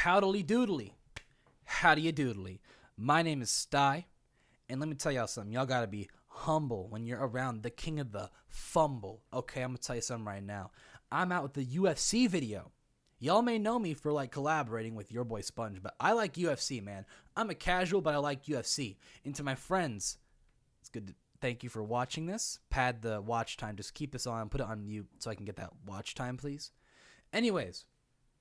Howdily doodily. How do you doodly? My name is Sty, and let me tell y'all something. Y'all gotta be humble when you're around the king of the fumble. Okay, I'm gonna tell you something right now. I'm out with the UFC video. Y'all may know me for collaborating with your boy Sponge, but I like UFC, man. I'm a casual, but I like UFC. And to my friends, it's good to thank you for watching this. Pad the watch time. Just keep this on. Put it on mute so I can get that watch time, please. Anyways,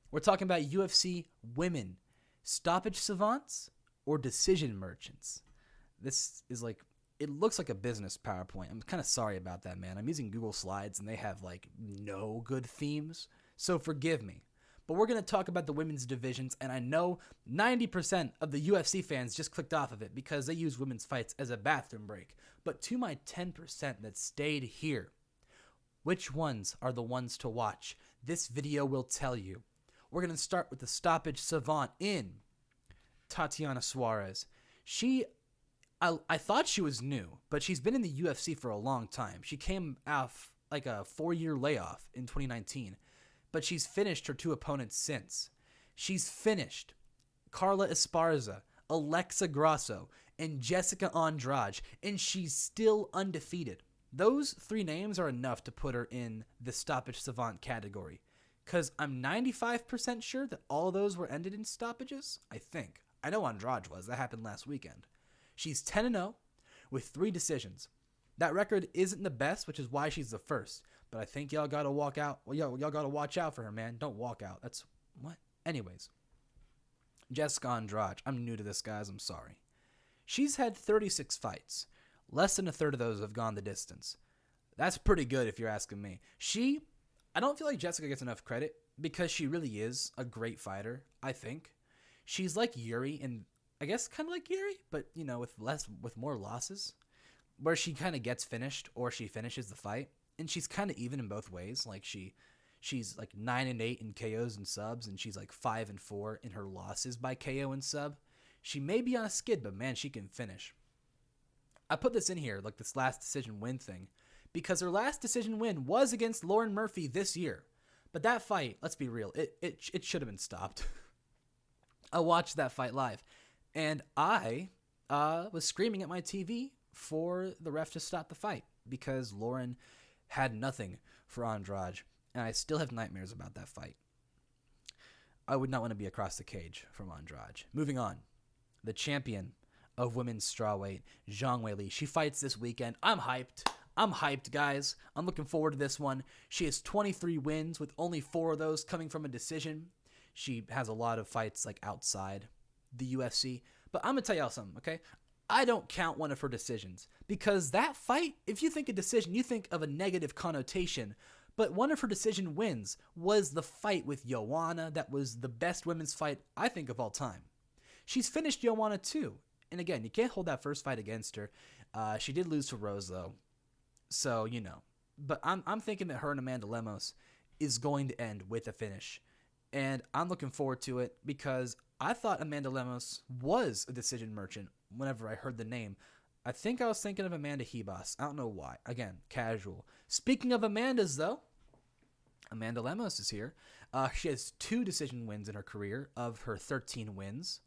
we're talking about UFC women. Stoppage savants or decision merchants? This is it looks like a business PowerPoint. I'm kind of sorry about that, man. I'm using Google Slides and they have no good themes. So forgive me. But we're going to talk about the women's divisions, and I know 90% of the UFC fans just clicked off of it because they use women's fights as a bathroom break. But to my 10% that stayed here, which ones are the ones to watch? This video will tell you. We're going to start with the stoppage savant in Tatiana Suarez. I thought she was new, but she's been in the UFC for a long time. She came off a 4-year layoff in 2019, but she's finished her 2 opponents since. She's finished Carla Espada, Alexa Grasso, and Jessica Andrade, and she's still undefeated. Those 3 names are enough to put her in the stoppage savant category. Because I'm 95% sure that all those were ended in stoppages, I think. I know Andrade was. That happened last weekend. She's 10-0 with 3 decisions. That record isn't the best, which is why she's the first. But I think y'all got to walk out. Well, y'all got to watch out for her, man. Don't walk out. That's what? Anyways. Jessica Andrade. I'm new to this, guys. I'm sorry. She's had 36 fights. Less than a third of those have gone the distance. That's pretty good if you're asking me. I don't feel like Jessica gets enough credit because she really is a great fighter, I think. She's like Yuri, and I guess kind of like Yuri, but, with more losses, where she kind of gets finished or she finishes the fight, and she's kind of even in both ways. She's 9-8 in KOs and subs, and she's 5-4 in her losses by KO and sub. She may be on a skid, but man, she can finish. I put this in here, this last decision win thing, because her last decision win was against Lauren Murphy this year. But that fight, let's be real, it should have been stopped. I watched that fight live, and I was screaming at my TV for the ref to stop the fight because Lauren had nothing for Andrade, and I still have nightmares about that fight. I would not want to be across the cage from Andrade. Moving on, the champion of women's strawweight, Zhang Gaethje. She fights this weekend. I'm hyped, guys. I'm looking forward to this one. She has 23 wins, with only 4 of those coming from a decision. She has a lot of fights outside the UFC. But I'm going to tell y'all something, okay? I don't count one of her decisions because that fight, if you think a decision, you think of a negative connotation. But one of her decision wins was the fight with Joanna. That was the best women's fight, I think, of all time. She's finished Joanna too. And again, you can't hold that first fight against her. She did lose to Rose, though. So, But I'm thinking that her and Amanda Lemos is going to end with a finish. And I'm looking forward to it because I thought Amanda Lemos was a decision merchant whenever I heard the name. I think I was thinking of Amanda Hebos. I don't know why. Again, casual. Speaking of Amandas, though, Amanda Lemos is here. She has 2 decision wins in her career of her 13 wins.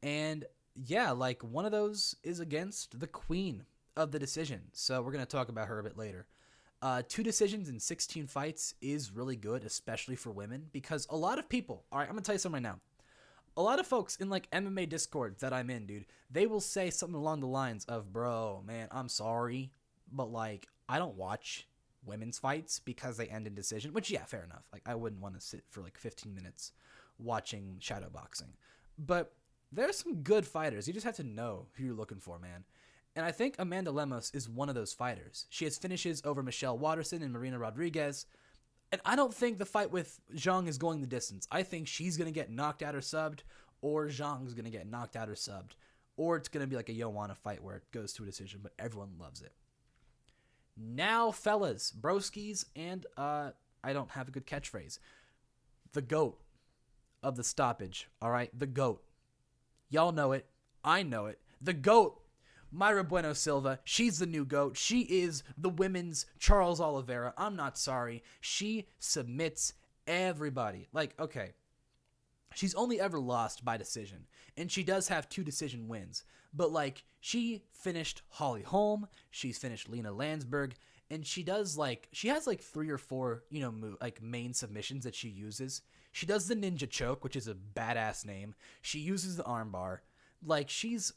And yeah, one of those is against the queen of the decision. So we're going to talk about her a bit later. 2 decisions in 16 fights is really good, especially for women, because a lot of people, all right, I'm going to tell you something right now. A lot of folks in MMA Discord that I'm in, dude, they will say something along the lines of, bro, man, I'm sorry, but I don't watch women's fights because they end in decision, which, yeah, fair enough. I wouldn't want to sit for 15 minutes watching shadow boxing. But there's some good fighters. You just have to know who you're looking for, man. And I think Amanda Lemos is one of those fighters. She has finishes over Michelle Waterson and Marina Rodriguez. And I don't think the fight with Zhang is going the distance. I think she's going to get knocked out or subbed, or Zhang's going to get knocked out or subbed. Or it's going to be a Joanna fight where it goes to a decision, but everyone loves it. Now, fellas, broskies, and I don't have a good catchphrase. The GOAT of the stoppage, all right? The GOAT. Y'all know it. I know it. The GOAT. Myra Bueno Silva, she's the new GOAT. She is the women's Charles Oliveira. I'm not sorry. She submits everybody. Okay, She's only ever lost by decision, and she does have 2 decision wins. But like, she finished Holly Holm, she's finished Lena Landsberg, and she has like 3 or 4, like main submissions that she uses. She does the ninja choke, which is a badass name. She uses the armbar. Like, she's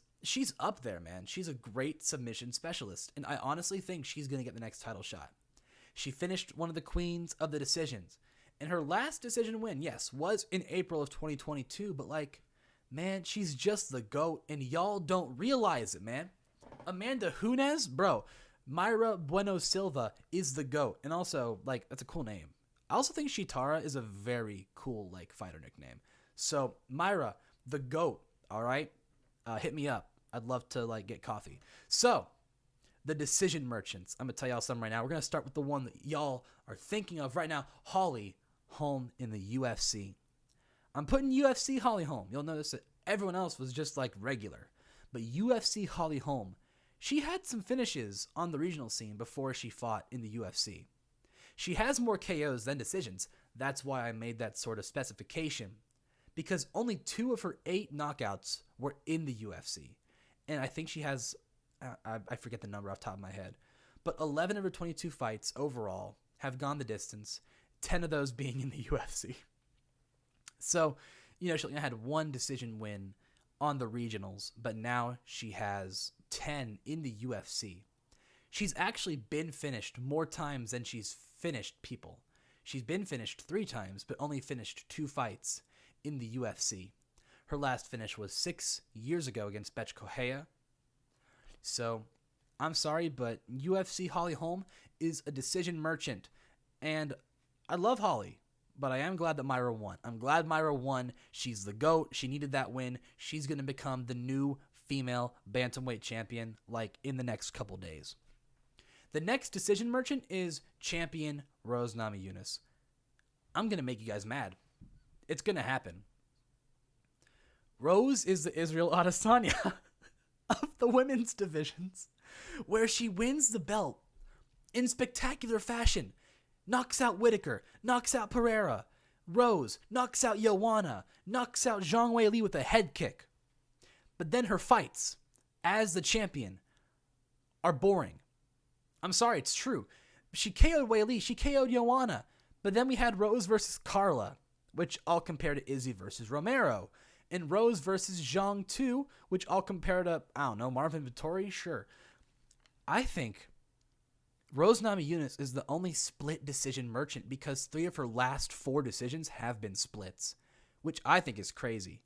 up there, man. She's a great submission specialist, and I honestly think she's gonna get the next title shot. She finished one of the queens of the decisions. And her last decision win, yes, was in April of 2022, but like, man, she's just the GOAT, and y'all don't realize it, man. Amanda Nunes, bro, Myra Bueno Silva is the GOAT, and also, like, that's a cool name. I also think Shitara is a very cool, like, fighter nickname. So, Myra, the GOAT, all right? Hit me up. I'd love to, like, get coffee. So, the decision merchants. I'm going to tell y'all something right now. We're going to start with the one that y'all are thinking of right now, Holly Holm in the UFC. I'm putting UFC Holly Holm. You'll notice that everyone else was just like regular. But UFC Holly Holm, she had some finishes on the regional scene before she fought in the UFC. She has more KOs than decisions. That's why I made that sort of specification. Because only 2 of her 8 knockouts were in the UFC. And I think she has, I forget the number off the top of my head, but 11 of her 22 fights overall have gone the distance, 10 of those being in the UFC. So, she only had 1 decision win on the regionals, but now she has 10 in the UFC. She's actually been finished more times than she's finished people. She's been finished 3 times, but only finished 2 fights in the UFC. Her last finish was 6 years ago against Betch Correia. So, I'm sorry, but UFC Holly Holm is a decision merchant. And I love Holly, but I am glad that Myra won. I'm glad Myra won. She's the GOAT. She needed that win. She's going to become the new female bantamweight champion, like, in the next couple days. The next decision merchant is champion Rose Namajunas. I'm going to make you guys mad. It's going to happen. Rose is the Israel Adesanya of the women's divisions, where she wins the belt in spectacular fashion. Knocks out Whitaker, knocks out Pereira. Rose knocks out Joanna, knocks out Zhang Gaethje with a head kick. But then her fights, as the champion, are boring. I'm sorry, it's true. She KO'd Gaethje, she KO'd Joanna. But then we had Rose versus Carla, which I'll compare to Izzy versus Romero. And Rose versus Zhang 2, which I'll compare to, Marvin Vettori? Sure. I think Rose Namajunas is the only split decision merchant because 3 of her last 4 decisions have been splits, which I think is crazy.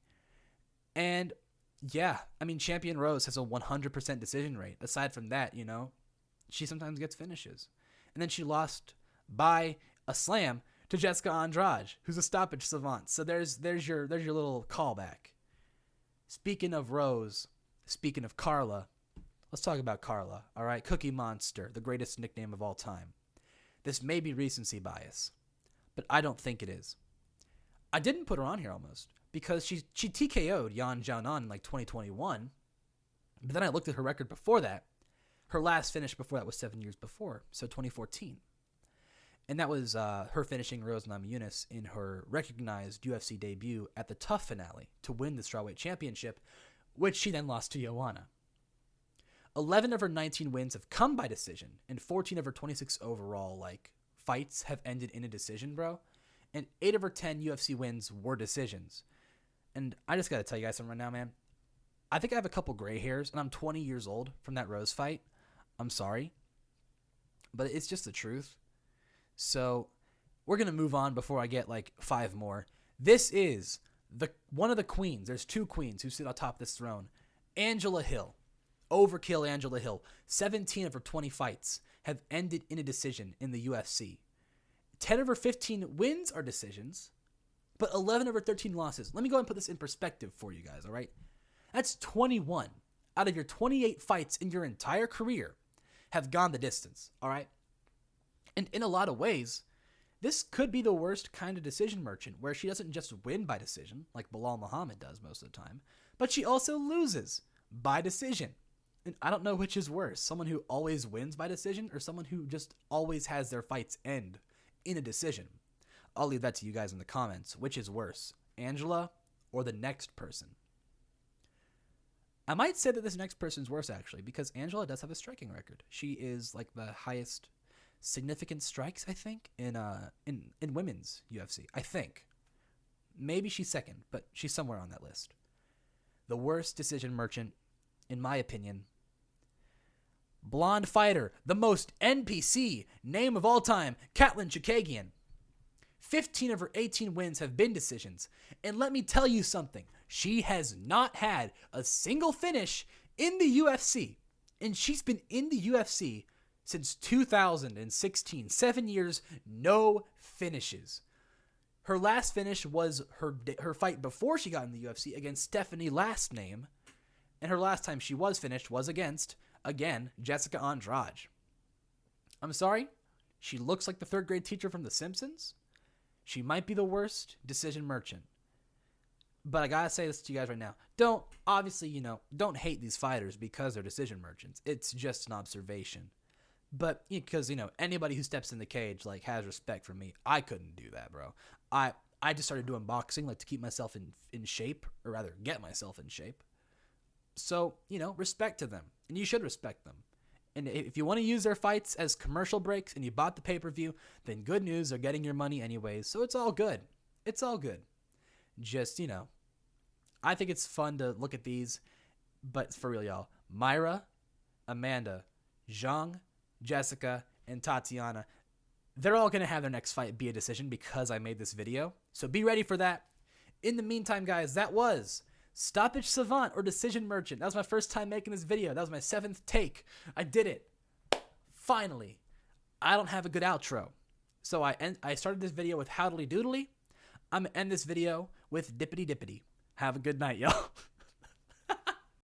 And yeah, Champion Rose has a 100% decision rate. Aside from that, she sometimes gets finishes. And then she lost by a slam to Jessica Andrade, who's a stoppage savant. So there's your little callback. Speaking of Rose, speaking of Carla, let's talk about Carla, all right? Cookie Monster, the greatest nickname of all time. This may be recency bias, but I don't think it is. I didn't put her on here almost because she TKO'd Yan Xiaonan in like 2021, but then I looked at her record before that. Her last finish before that was 7 years before, so 2014. And that was her finishing Rose Namajunas in her recognized UFC debut at the Tough finale to win the strawweight championship, which she then lost to Joanna. 11 of her 19 wins have come by decision, and 14 of her 26 overall fights have ended in a decision, bro. And 8 of her 10 UFC wins were decisions. And I just got to tell you guys something right now, man. I think I have a couple gray hairs, and I'm 20 years old from that Rose fight. I'm sorry, but it's just the truth. So we're going to move on before I get 5 more. This is one of the queens. There's 2 queens who sit atop this throne. Angela Hill. Overkill Angela Hill. 17 of her 20 fights have ended in a decision in the UFC. 10 of her 15 wins are decisions, but 11 of her 13 losses. Let me go ahead and put this in perspective for you guys, all right? That's 21 out of your 28 fights in your entire career have gone the distance, all right? And in a lot of ways, this could be the worst kind of decision merchant where she doesn't just win by decision, like Bilal Muhammad does most of the time, but she also loses by decision. And I don't know which is worse, someone who always wins by decision or someone who just always has their fights end in a decision. I'll leave that to you guys in the comments. Which is worse, Angela or the next person. I might say that this next person's worse, actually, because Angela does have a striking record. She is like the highest significant strikes, I think, in women's UFC. I think. Maybe she's second, but she's somewhere on that list. The worst decision merchant, in my opinion. Blonde fighter, the most NPC name of all time, Catelyn Chookagian. 15 of her 18 wins have been decisions. And let me tell you something. She has not had a single finish in the UFC. And she's been in the UFC since 2016. 7 years, no finishes. Her last finish was her fight before she got in the UFC against Stephanie last name. And her last time she was finished was against, again, Jessica Andrade. I'm sorry. She looks like the third grade teacher from The Simpsons. She might be the worst decision merchant. But I gotta say this to you guys right now. Don't hate these fighters because they're decision merchants. It's just an observation. But because, anybody who steps in the cage, has respect for me. I couldn't do that, bro. I just started doing boxing, to keep myself in shape, or rather, get myself in shape. So, respect to them. And you should respect them. And if you want to use their fights as commercial breaks and you bought the pay-per-view, then good news, they're getting your money anyways. So it's all good. It's all good. Just, I think it's fun to look at these. But for real, y'all, Myra, Amanda, Zhang, Jessica, and Tatiana, they're all going to have their next fight be a decision because I made this video. So be ready for that. In the meantime, guys, that was Stoppage Savant or Decision Merchant. That was my first time making this video. That was my 7th take. I did it. Finally. I don't have a good outro. So I started this video with Howdily doodily. I'm going to end this video with dippity dippity. Have a good night, y'all.